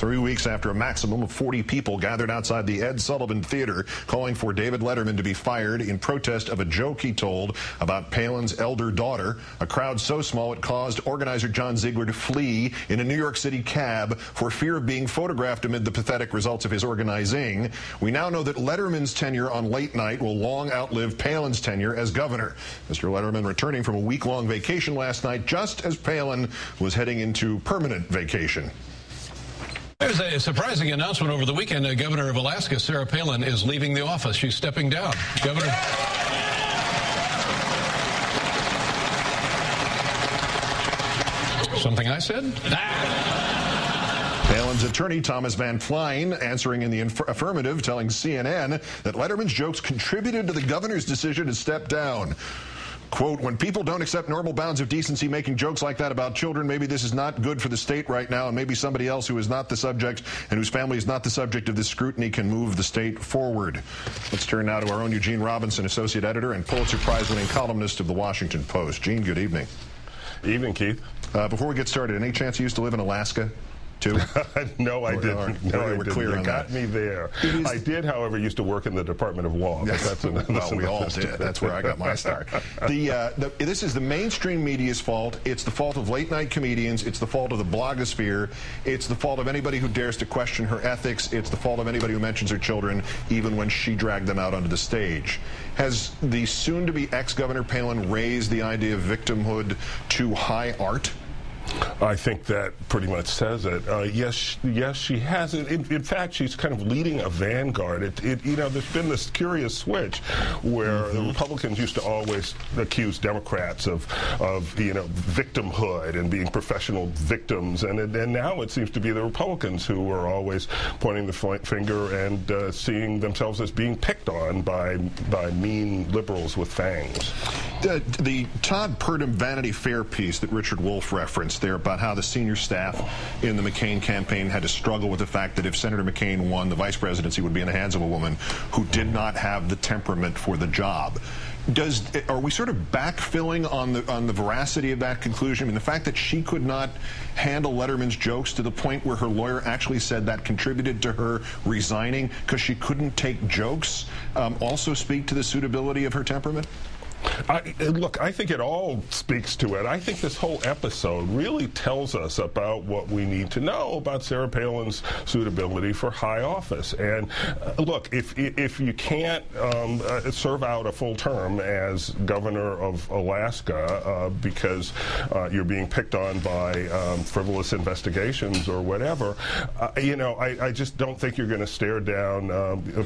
3 weeks after a maximum of 40 people gathered outside the Ed Sullivan Theater calling for David Letterman to be fired in protest of a joke he told about Palin's elder daughter. A crowd so small it caused organizer John Ziegler to flee in a New York City cab for fear of being photographed amid the pathetic results of his organizing. We now know that Letterman's tenure on late night will long outlive Palin's tenure as governor. Mr. Letterman returning from a week-long vacation last night just as Palin was heading into permanent vacation. There's a surprising announcement over the weekend. Governor of Alaska, Sarah Palin, is leaving the office. She's stepping down. Governor. Something I said? Palin's attorney, Thomas Van Flein, answering in the affirmative, telling CNN that Letterman's jokes contributed to the governor's decision to step down. Quote, when people don't accept normal bounds of decency making jokes like that about children, maybe this is not good for the state right now, and maybe somebody else who is not the subject and whose family is not the subject of this scrutiny can move the state forward. Let's turn now to our own Eugene Robinson, associate editor and Pulitzer Prize-winning columnist of the Washington Post. Gene, good evening. Evening, Keith. Before we get started, any chance you used to live in Alaska? Too? No, I didn't. No, I we're didn't. Clear on got that. me there. I did, however, used to work in the Department of Law. But that's well, we all did. That's where I got my start. This is the mainstream media's fault. It's the fault of late-night comedians. It's the fault of the blogosphere. It's the fault of anybody who dares to question her ethics. It's the fault of anybody who mentions her children, even when she dragged them out onto the stage. Has the soon-to-be ex-Governor Palin raised the idea of victimhood to high art? I think that pretty much says it. Yes, she has it. In fact, she's kind of leading a vanguard. You know, there's been this curious switch where the Republicans used to always accuse Democrats of you know, victimhood and being professional victims, and now it seems to be the Republicans who are always pointing the finger and seeing themselves as being picked on by mean liberals with fangs. The Todd Purdom Vanity Fair piece that Richard Wolff referenced there about how the senior staff in the McCain campaign had to struggle with the fact that if Senator McCain won, the vice presidency would be in the hands of a woman who did not have the temperament for the job. Are we sort of backfilling on the veracity of that conclusion? I mean, the fact that she could not handle Letterman's jokes to the point where her lawyer actually said that contributed to her resigning because she couldn't take jokes also speak to the suitability of her temperament? Look, I think it all speaks to it. I think this whole episode really tells us about what we need to know about Sarah Palin's suitability for high office. And look, if you can't serve out a full term as governor of Alaska because you're being picked on by frivolous investigations or whatever, you know, I just don't think you're going to stare down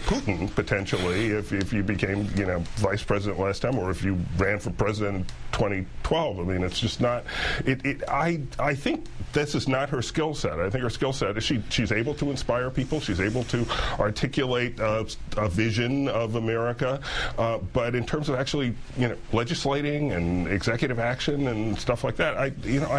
Putin potentially if you became, you know, vice president last time, or if you ran for president in 2012. I mean, it's just not. I think this is not her skill set. I think her skill set is she's able to inspire people. She's able to articulate a vision of America. But in terms of actually, you know, legislating and executive action and stuff like that, I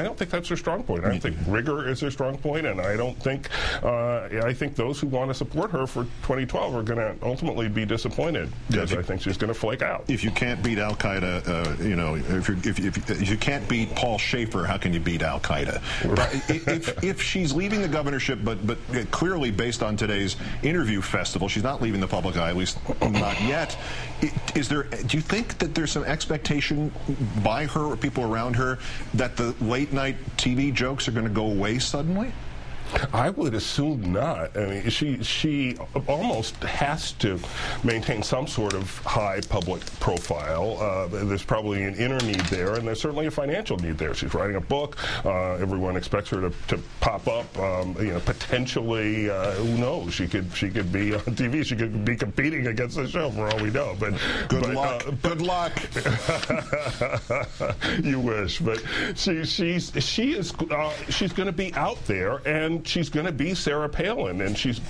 don't think that's her strong point. I don't think rigor is her strong point, and I don't think. I think those who want to support her for 2012 are going to ultimately be disappointed because I think she's going to flake out. If you can't beat Al Qaeda, you know, if you can't beat Paul Schaefer, how can you beat Al Qaeda? Right. If she's leaving the governorship, but clearly based on today's interview festival, she's not leaving the public eye, at least not yet. Do you think that there's some expectation by her or people around her that the late night TV jokes are going to go away suddenly? I would assume not. I mean, she almost has to maintain some sort of high public profile. There's probably an inner need there, and there's certainly a financial need there. She's writing a book. Everyone expects her to pop up. You know, potentially, who knows? She could be on TV. She could be competing against the show for all we know. But good luck. Good luck. You wish, but she's going to be out there, and she's going to be Sarah Palin, and she's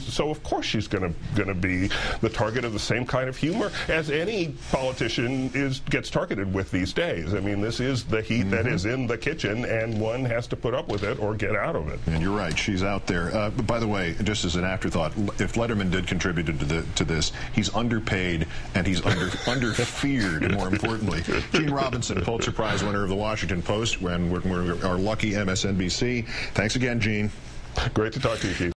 so of course she's going to be the target of the same kind of humor as any politician gets targeted with these days. I mean, this is the heat that is in the kitchen, and one has to put up with it or get out of it. And you're right, she's out there. But by the way, just as an afterthought, if Letterman did contribute to this, he's underpaid and he's under-feared, more importantly. Gene Robinson, Pulitzer Prize winner of the Washington Post, when we're our lucky MSNBC. Thanks again, Gene. Great to talk to you, Keith.